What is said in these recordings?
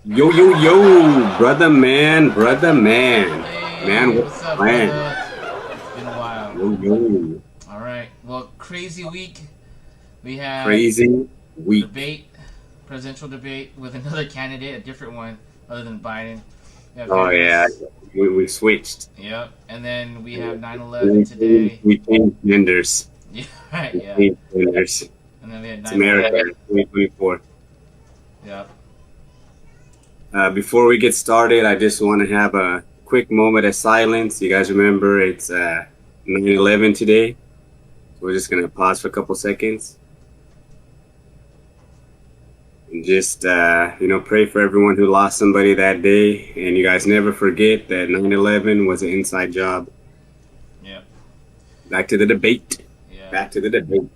Yo, yo, yo, brother man, Hey, what's what's the up, plan? brother? It's been a while. Yo, yo, All right. Well, crazy week. We had crazy week. debate, presidential debate with another candidate, a different one other than Biden. We have Oh yeah, Harris. we switched. Yep. And then we have 9/11 We today. we changed genders. Yeah. Right. We Yeah. changed genders. And then we had It's America, 9/11. 2024. Yep. Before we get started, I just want to have a quick moment of silence. You guys remember it's 9/11 today, so we're just gonna pause for a couple seconds. And just pray for everyone who lost somebody that day, and you guys never forget that 9/11 was an inside job. Yep. Back to the debate. Yeah. Back to the debate.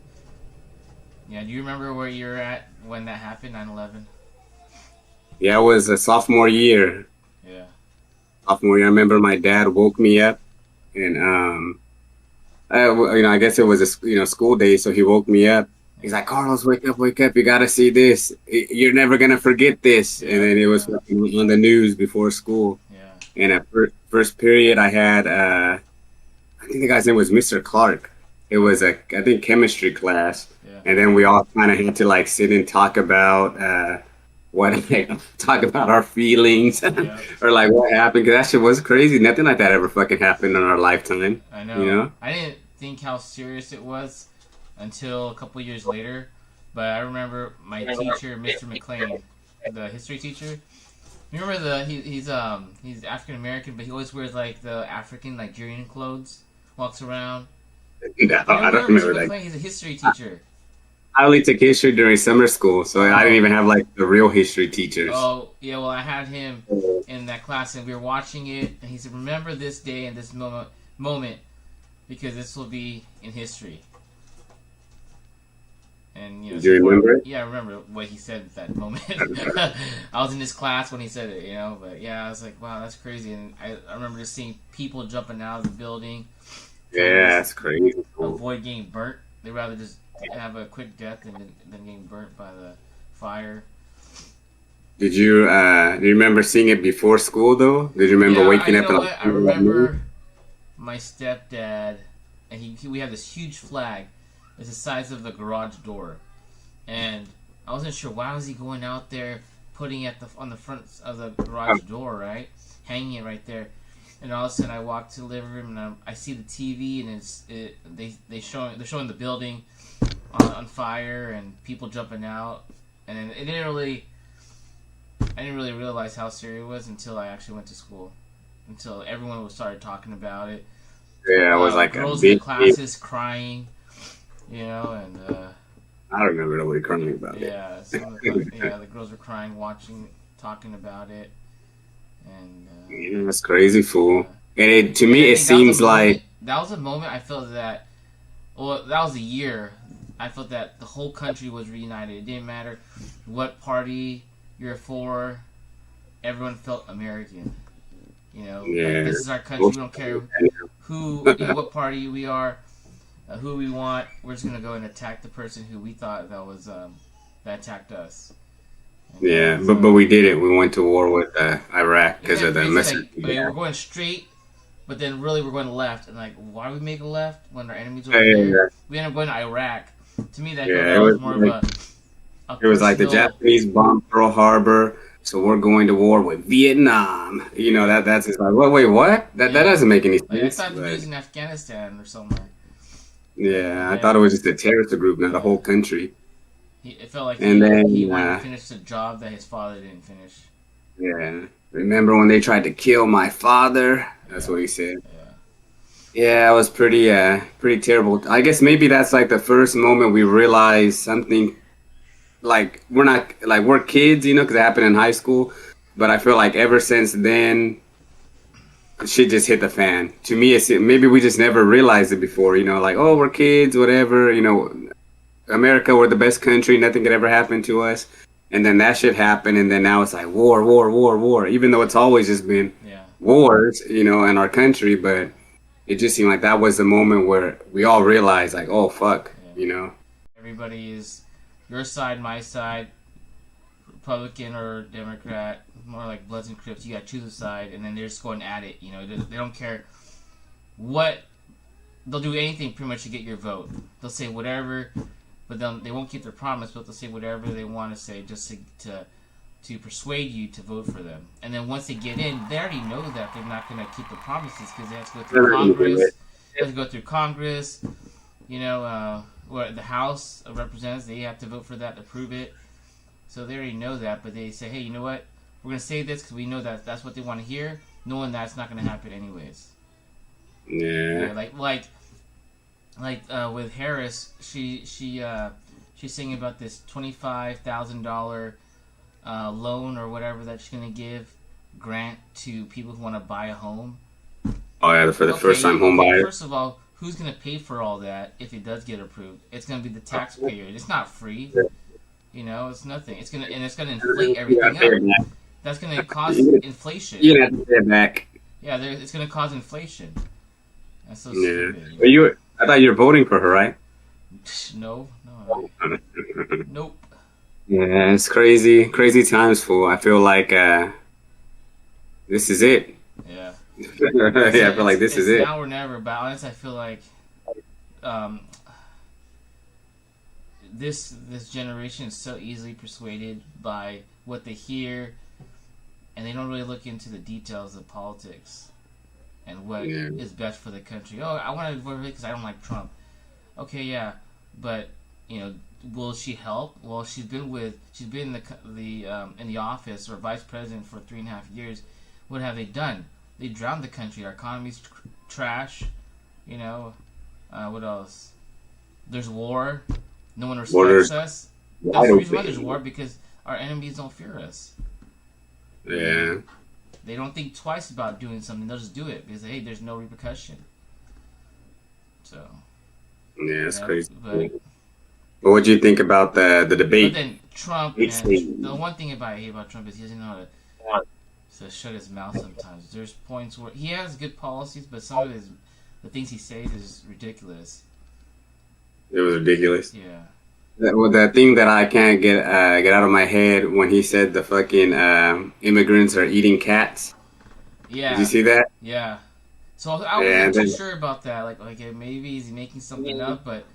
Yeah. Do you remember where you're at when that happened? 9/11. Yeah, it was a sophomore year. Yeah. I remember my dad woke me up, and I guess it was school day, so he woke me up. He's like, Carlos, wake up! You gotta see this. You're never gonna forget this. And Yeah. then it was Yeah. on the news before school. Yeah. And at first period, I had I think the guy's name was Mr. Clark. It was I think chemistry class, Yeah. and then we all kind of had to like sit and talk about what talk about our feelings Yeah. or like what happened because that shit was crazy. Nothing like that ever fucking happened in our lifetime, I you know. know? I didn't think how serious it was until a couple years later. But I remember my teacher, Mr. McLean, the history teacher. You remember he's African American, but he always wears like the African Nigerian clothes, walks around. No, You I don't don't remember Mr. remember that. McLean? He's a history teacher. I only took history during summer school, so I didn't Oh, even have like the real history teachers. oh yeah. Well, I had him in that class, and we were watching it, and he said, "Remember this day and this moment, because this will be in history." And Do it's you important. remember it? Yeah, I remember what he said at that moment. I was in his class when he said it. But yeah, I was like, wow, that's crazy. And I remember just seeing people jumping out of the building, trying to Yeah, just that's crazy cool. avoid getting burnt. They'd rather just have a quick death than getting burnt by the fire. Do you remember seeing it before school though? Did you remember Yeah, waking you up know and what? I like that news? remember my stepdad, and we have this huge flag. It's the size of the garage door, and I wasn't sure why was he going out there putting it on the front of the garage door, right, hanging it right there. And all of a sudden, I walk to the living room and I see the TV, and they're showing the building on fire and people jumping out, and I didn't really realize how serious it was until I actually went to school, until everyone was started talking about it. Yeah, it was like a Girls in the big deal. classes crying, and I don't remember nobody crying about it. yeah, the girls were crying, watching, talking about it, and Yeah, that's crazy, fool. yeah. And to And me, I it think that was a seems moment. like That was a moment I felt that. Well, that was a year. I felt that the whole country was reunited. It didn't matter what party you're for. Everyone felt American. Like yeah, this is our country. We most don't care people. what party we are, who we want. We're just gonna go and attack the person who we thought that attacked us. Yeah, but So we did it. We went to war with Iraq isn't because that of the crazy? message Like, we okay, we're got. going straight, but then really we're going left, and like, why are we making left when our enemies over here? Yeah, We end up going to Iraq. To me, yeah, that was more of a it was like the personal. Japanese bombed Pearl Harbor, so we're going to war with Vietnam. You know that's just like, wait, what? That Yeah, doesn't make any like I sense. thought we But was in Afghanistan or somewhere. But yeah, I thought it then was just a terrorist group, not a yeah, whole country. it felt like And he then wanted to finish the job that his father didn't finish. yeah, remember when they tried to kill my father? That's Yeah, what he said. yeah, Yeah, it was pretty terrible. I guess maybe that's like the first moment we realized something like we're not like we're kids, because it happened in high school. But I feel like ever since then, shit just hit the fan. To me, it's maybe we just never realized it before. Like oh, we're kids, whatever. America, we're the best country. Nothing could ever happen to us. And then that shit happened, and then now it's like war, war, war, war. Even though it's always just been yeah, wars, in our country, but it just seemed like that was the moment where we all realized, like, oh fuck, yeah. you know. Everybody is your side, my side. Republican or Democrat, more like Bloods and Crips. You got to choose a side, and then they're just going at it. You know, they don't care what. They'll do anything pretty much to get your vote. They'll say whatever, but they won't keep their promise. But they'll say whatever they want to say just to persuade you to vote for them. And then once they get in, they already know that they're not going to keep the promises because they have to go through Congress. They have to go through Congress. You know, the House of Representatives, they have to vote for that to prove it. So they already know that, but they say, hey, you know what? We're going to say this because we know that that's what they want to hear, knowing that's not going to happen anyways. Yeah. With Harris, she's saying about this $25,000 loan or whatever that she's going to grant to people who want to buy a home. Oh yeah, for the first-time home buyer. First of all, who's going to pay for all that if it does get approved? It's going to be the taxpayer. It's not free. You know, it's nothing. It's going to inflate everything up. That's going to cause inflation. You have to pay it back. Yeah, it's going to cause inflation. That's so Yeah. stupid. I thought you were voting for her, right? No. Nope. Yeah, it's crazy times, fool. I feel like this is it. Yeah. I feel like this is it. Now or never, but honestly, I feel like this generation is so easily persuaded by what they hear, and they don't really look into the details of politics and what is best for the country. Oh, I want to vote for because I don't like Trump. Okay, yeah, but you know, will she help? Well, she's been in the office or vice president for 3.5 years. What have they done? They drowned the country. Our economy's trash. You know, what else? There's war. No one respects us. That's the reason why there's war, because our enemies don't fear us. Yeah. They don't think twice about doing something. They'll just do it because, hey, there's no repercussion. So. Yeah, it's crazy. But what do you think about the debate? But then Trump, man, the one thing I hate about Trump is he doesn't know how to shut his mouth sometimes. There's points where he has good policies, but some of the things he says is ridiculous. It was ridiculous. Yeah. That thing that I can't get out of my head when he said the fucking immigrants are eating cats. Yeah. Did you see that? Yeah. So I wasn't too sure about that. Like maybe he's making something up, but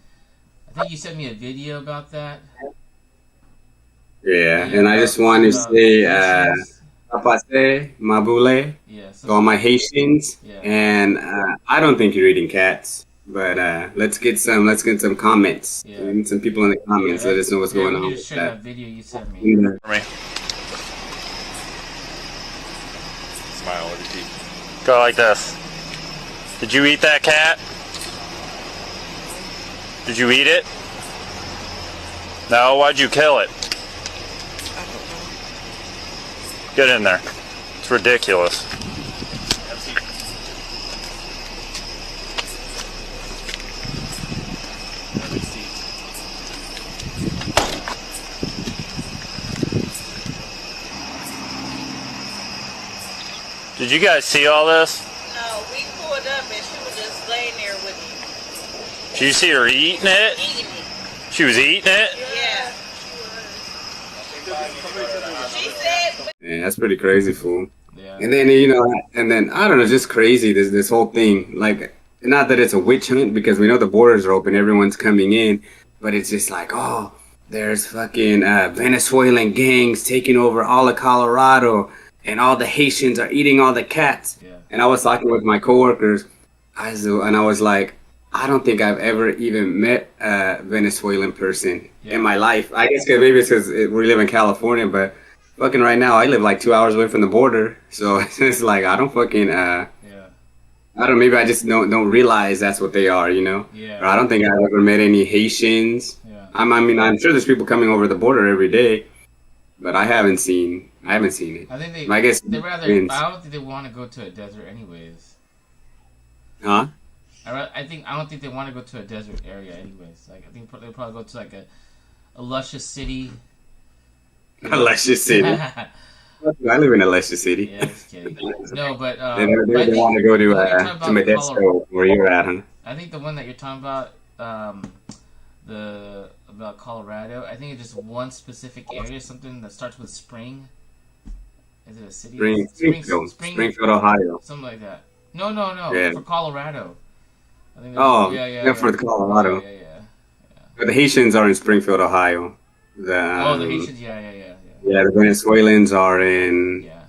I think you sent me a video about that. Yeah, and I just want to say, Tapase, Mabule, to all my Haitians, and I don't think you're eating cats. But let's get some comments. Yeah. We need some people in the comments. Let us know what's going on. Just share that video you sent me. Smile with your teeth. Go like this. Did you eat that cat? Did you eat it? No, why'd you kill it? Get in there. It's ridiculous. Did you guys see all this? No, we pulled up and she was just laying there with me. Did you see her eating it? Eating it. She was eating it? Yeah. She said... Yeah, that's pretty crazy, fool. Yeah. And then, I don't know, just crazy, this whole thing. Like, not that it's a witch hunt, because we know the borders are open, everyone's coming in, but it's just like, oh, there's fucking Venezuelan gangs taking over all of Colorado, and all the Haitians are eating all the cats. Yeah. And I was talking with my coworkers, and I was like, I don't think I've ever even met a Venezuelan person in my life. I guess maybe it's because we live in California, but fucking right now I live like 2 hours away from the border. So it's like, I don't fucking, I don't, maybe I just don't realize that's what they are, you know? Yeah. Or I don't think I've ever met any Haitians. Yeah. I'm sure there's people coming over the border every day, but I haven't seen it. I think I guess they rather. I don't think they want to go to a desert anyways. Huh? I don't think they want to go to a desert area anyways. Like I think they'll probably go to like a luscious city. A luscious city. I live in a luscious city. Yeah, just kidding. No, but they want to go to Modesto, where you're at, huh? I think the one that you're talking about, the about Colorado. I think it's just one specific area, something that starts with Spring. Is it a city? Springfield, Ohio. Something like that. No, no, no. Yeah. For Colorado. I think Oh, yeah, for the Colorado. Yeah. But the Haitians are in Springfield, Ohio. The Haitians, yeah. Yeah, the Venezuelans are in Yeah.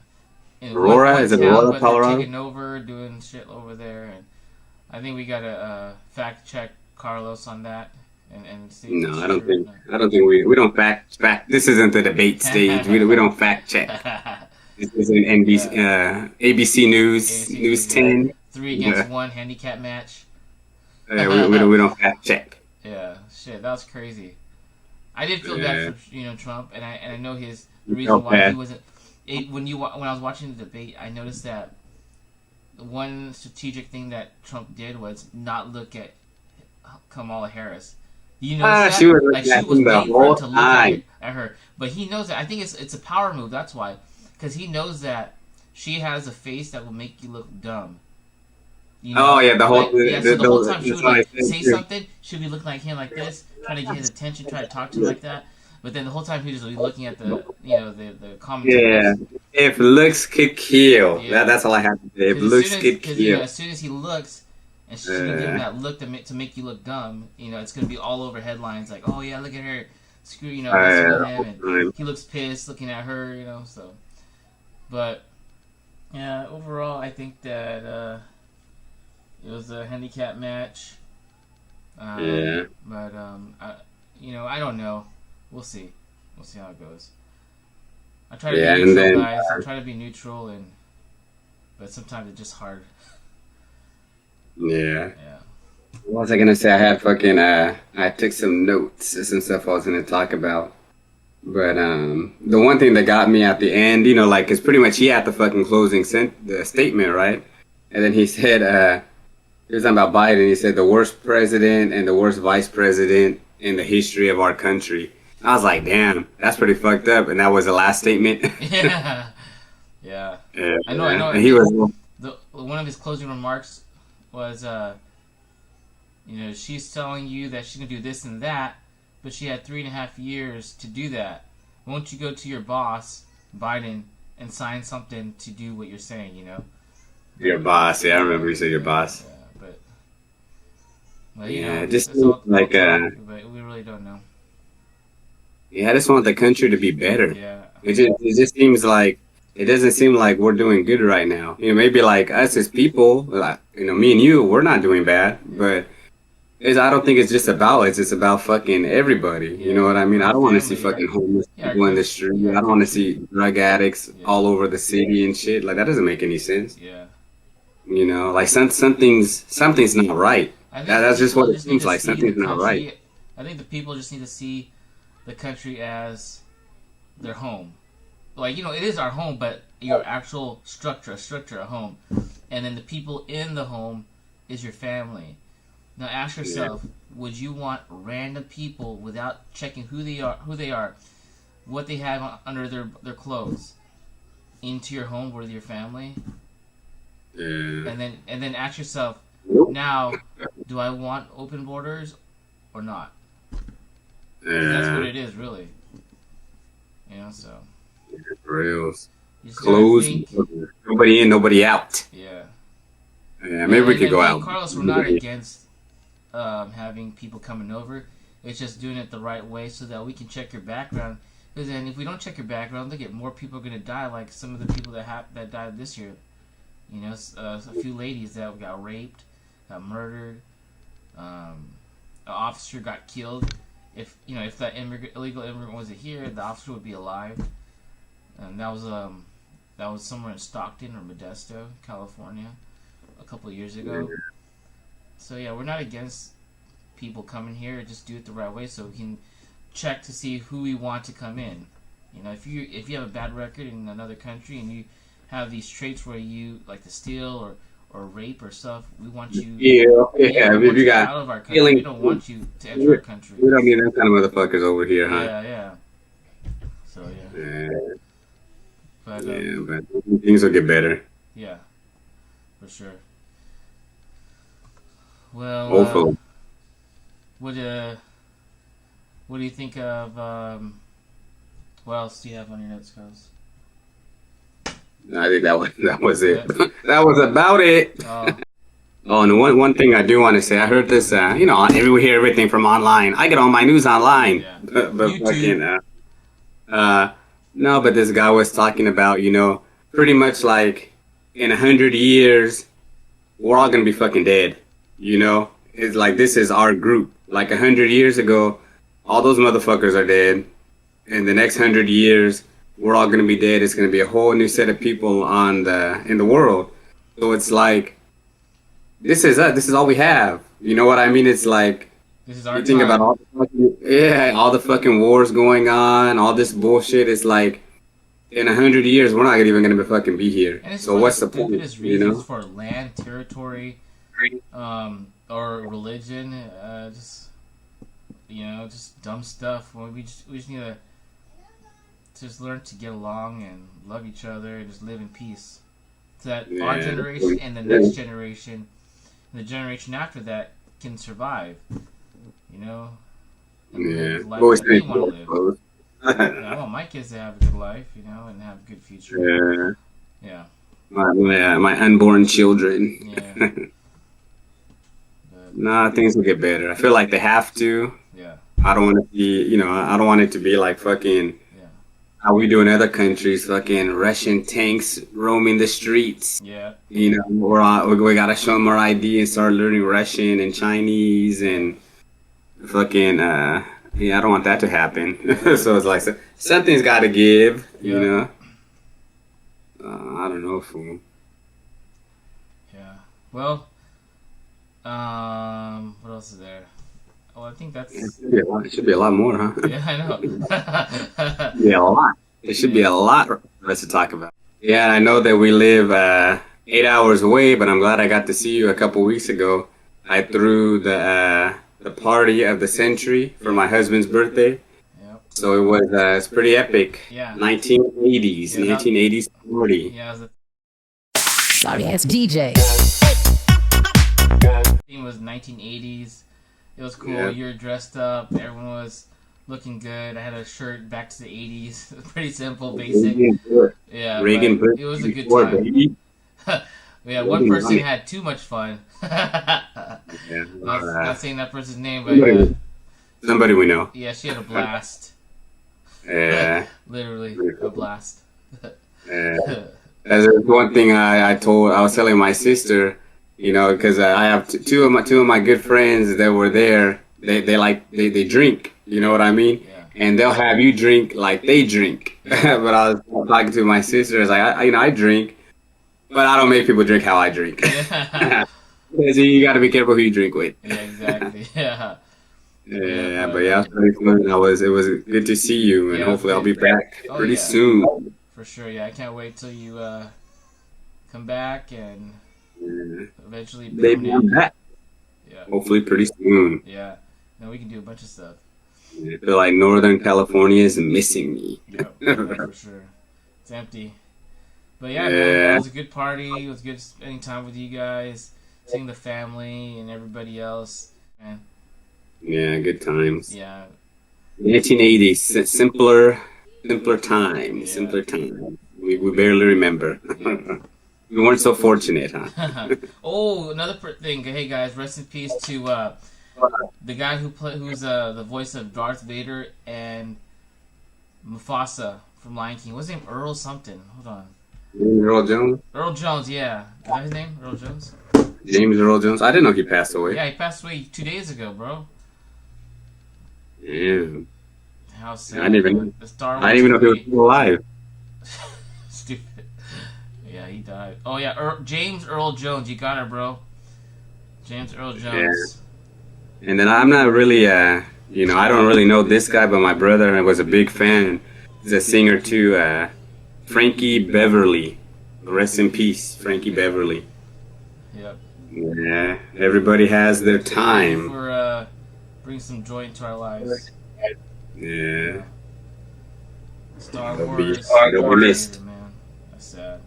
In Aurora. Is it Aurora, but Colorado? they're taking over, doing shit over there, and I think we gotta fact check Carlos on that and see. if No, it's I don't true. think. I don't think we don't fact. This isn't the debate stage. We don't fact check. This is an NBC, ABC News, ABC News News, 10. 3-against-1 handicap match. We don't fact check. Yeah, shit, that was crazy. I did feel Yeah. bad for Trump, and I know the You reason felt why bad. he wasn't. When I was watching the debate, I noticed that the one strategic thing that Trump did was not look at Kamala Harris. You know that? She was Like, looking at she was him the waiting for whole him to look time. at her, but he knows that. I think it's a power move. That's why, because he knows that she has a face that will make you look dumb. You Oh, yeah, the whole- so the whole time she that's would what I like said, say too. something, she'd be looking like him like this, trying to get his attention, try to talk to him like that. But then the whole time he was just looking at the Yeah. commentators. If looks could kill. Yeah. That's all I have to say. If 'Cause looks could because kill. as soon as he looks, and she's gonna give him that look to make you look dumb, it's gonna be all over headlines like, oh yeah, look at her, screw, messing with him, and he looks pissed looking at her, so. But yeah, overall, I think that it was a handicap match. Yeah. But I don't know. We'll see. We'll see how it goes. I try to Yeah, be and neutral, then- guys. I try to be neutral, but sometimes it's just hard. Yeah. Yeah. What was I gonna say? I had fucking I took some notes and some stuff I was gonna talk about. But the one thing that got me at the end, like, cause pretty much he had the fucking closing the statement, right? And then he said, he was talking about Biden. He said the worst president and the worst vice president in the history of our country. I was like, damn, that's pretty fucked up. And that was the last statement. Yeah. Yeah. Yeah. I know. And he was. One of his closing remarks was, she's telling you that she's gonna do this and that, but she had 3.5 years to do that. Won't you go to your boss, Biden, and sign something to do what you're saying? Your boss. Yeah, I remember you said your boss. Yeah, but Yeah, it it's just all- seems like, talk, but we really don't know. Yeah, I just want the country to be better. Yeah. It just seems like it doesn't seem like we're doing good right now. Maybe like us as people, like, me and you, we're not doing bad, but I don't think it's just about us. It's about fucking everybody. You know what I mean? I don't want to see fucking homeless people in the street. I don't want to see drug addicts all over the city and shit. Like, that doesn't make any sense. Yeah. Like something's not right. I think That's just people what it need seems to like. see Something's the not country- right. I think the people just need to see the country as their home. Like, it is our home, but your actual structure, a home. And then the people in the home is your family. Now ask yourself, would you want random people without checking who they are, what they have under their clothes, into your home with your family? Yeah. And then ask yourself, now, do I want open borders or not? That's what it is, really. So. For reals. You just gotta Closed. think. Nobody in, nobody out. Yeah. Yeah, maybe we And could go me out. and Carlos, we're not against having people coming over. It's just doing it the right way so that we can check your background. Because then, if we don't check your background, look at more people are gonna die, like some of the people that died this year. A few ladies that got raped, got murdered. An officer got killed. If that illegal immigrant wasn't here, the officer would be alive. And that was somewhere in Stockton or Modesto, California, a couple of years ago. So yeah, we're not against people coming here. Just do it the right way so we can check to see who we want to come in. If you have a bad record in another country and you have these traits where you like to steal or rape or stuff, we want you. Yeah. we want If you out got of our country. We don't want you to enter our country. we don't need them kind of motherfuckers over here, huh? Yeah. So yeah. Yeah. But Yeah, but things will get better. yeah, for sure. Well, Hopefully. What do you think of? What else do you have on your notes, Carlos? I think that was it. Yeah. That was about it. Oh, Oh, and one thing I do want to say, I heard this. We hear everything from online. I get all my news online. Yeah. But YouTube. fucking, no, but this guy was talking about, pretty much like in 100 years, we're all gonna be fucking dead. It's like this is our group. Like 100 years ago, all those motherfuckers are dead. In the next 100 years, we're all gonna be dead. It's gonna be a whole new set of people in the world. So it's like this is us. This is all we have. You know what I mean? It's like this is our you think time. about all the fucking wars going on, all this bullshit. It's like in 100 years, we're not even gonna fucking be here. And it's So for what's the the point? stupidest reasons for land, territory, or religion. Just dumb stuff. When we just need to just learn to get along and love each other and just live in peace. So that our Yeah. generation and the next generation and the generation after that can survive. And Yeah. live the life Always that they think want to live. yeah. I want my kids to have a good life, and have a good future. Yeah. My unborn children. Yeah. But, Nah, things will get better. I feel like they have to. yeah. I don't want to be, I don't want it to be like fucking Yeah. how we do in other countries, fucking Russian tanks roaming the streets. Yeah. We gotta show them our ID and start learning Russian and Chinese and fucking, I don't want that to happen. So it's like, something's gotta give, Yeah. I don't know, fool. Yeah. Well, what else is there? Oh, I think that's. It should be a lot more, huh? Yeah, I know. Yeah, a lot. There should be a lot for us to talk about. Yeah, I know that we live 8 hours away, but I'm glad I got to see you a couple weeks ago. I threw the party of the century for my husband's birthday. Yep. So it was it's pretty epic. Yeah. 1980s, Yeah, 1980s party. Yeah, it was Sorry ass DJ. the theme was 1980s. It was cool. Yeah. You were dressed up. Everyone was looking good. I had a shirt back to the 80s. Pretty simple, basic. Yeah. Reagan but Bush it was a good before, time. baby. Yeah, one person had too much fun. Yeah. Not saying that person's name, but Somebody we know. yeah, she had a blast. Yeah. Literally a blast. There's one thing I was telling my sister, because I have two of my good friends that were there. They drink, you know what I mean? Yeah. And they'll have you drink like they drink. But I was talking to my sister, it's like I drink, but I don't make people drink how I drink. Yeah. So you got to be careful who you drink with. Yeah, exactly. Yeah. Yeah, but yeah, it was pretty fun. It was good to see you, and Yeah, hopefully I'll be okay. back Oh, pretty yeah. soon. For sure, yeah. I can't wait till you come back and Yeah. eventually Baby, I'm back. Yeah. Hopefully pretty soon. Yeah. No, we can do a bunch of stuff. I feel like Northern California is missing me. Yeah, for sure. It's empty. But yeah, man, Yeah. it was a good party. It was good spending time with you guys, seeing the family and everybody else. And Yeah, good times. yeah, 1980s, simpler times, Yeah. simpler times. We barely remember. We weren't so fortunate, huh? Oh, another thing. Hey guys, rest in peace to the guy who's the voice of Darth Vader and Mufasa from Lion King. What's his name? Earl something. Hold on. Earl Jones? Earl Jones. Yeah, is that his name? Earl Jones. James Earl Jones? I didn't know he passed away. Yeah, he passed away 2 days ago, bro. Yeah. How sad. I didn't even- The Star Wars I didn't even know if he was movie. still alive. Stupid. Yeah, he died. Oh yeah, James Earl Jones. You got it, bro. James Earl Jones. And then I'm not really, I don't really know this guy, but my brother was a big fan. He's a singer too, Frankie Beverly. Rest in peace, Frankie Beverly. Yep. Yeah, everybody has their Thank you time. for bringing some joy into our lives. Yeah. Star They'll be- Wars. they'll be missed. Man, that's sad.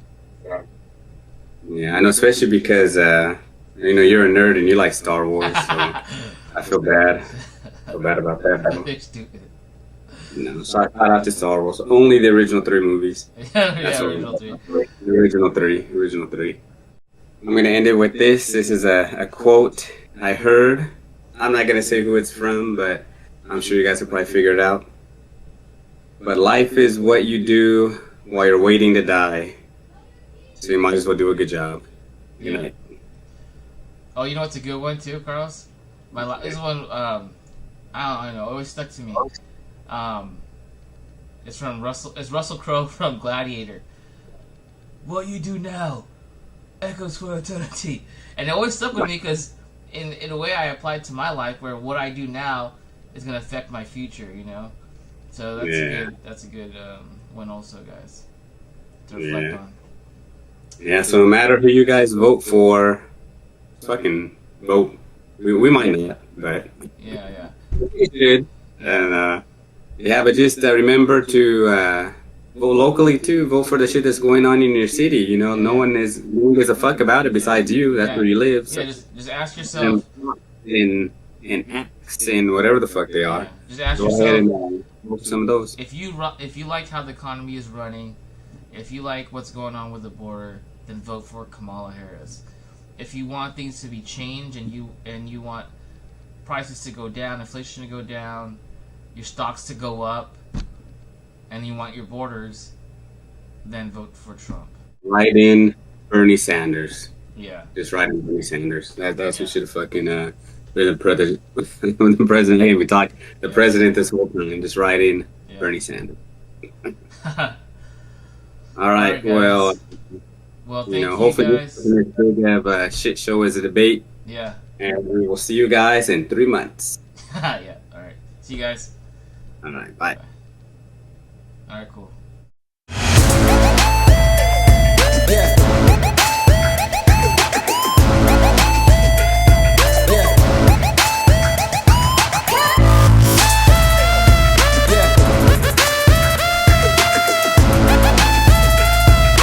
Yeah, I know, especially because, you're a nerd and you like Star Wars, so I feel bad. Feel bad about that. They're stupid. No, shout out to Star Wars. Only the original 3 movies. Yeah, original 3. The original three. I'm gonna end it with this. This is a quote I heard. I'm not gonna say who it's from, but I'm sure you guys will probably figure it out. But life is what you do while you're waiting to die. So you might as well do a good job. Good Yeah. night. Oh, you know what's a good one too, Carlos? This one, I don't know, it always stuck to me. It's from Russell Crowe from Gladiator. What you do now echoes for eternity, and it always stuck with me because in a way I applied to my life where what I do now is gonna affect my future, you know. So that's a good one also, guys, to reflect on. Yeah, so no matter who you guys vote for, fucking vote. We might not, but Yeah. you should. And yeah, but just remember to vote locally too. Vote for the shit that's going on in your city. You know, no one gives a fuck about it besides you. That's where you live. So. Yeah, just ask yourself. In acts and whatever the fuck they are. Yeah, just ask Go ahead yourself. and vote for some of those. If you like how the economy is running, if you like what's going on with the border, then vote for Kamala Harris. If you want things to be changed and you want prices to go down, inflation to go down, your stocks to go up, and you want your borders, then vote for Trump. Write in Bernie Sanders. Yeah. Just write in Bernie Sanders. That's what should have fucking been the president. The president. Hey, we talked the president this whole time. Just write in Bernie Sanders. All right. Well, thank you hopefully guys. we have a shit show as a debate. Yeah. And we will see you guys in 3 months. Yeah. All right. See you guys. All right. Bye. All right. Cool.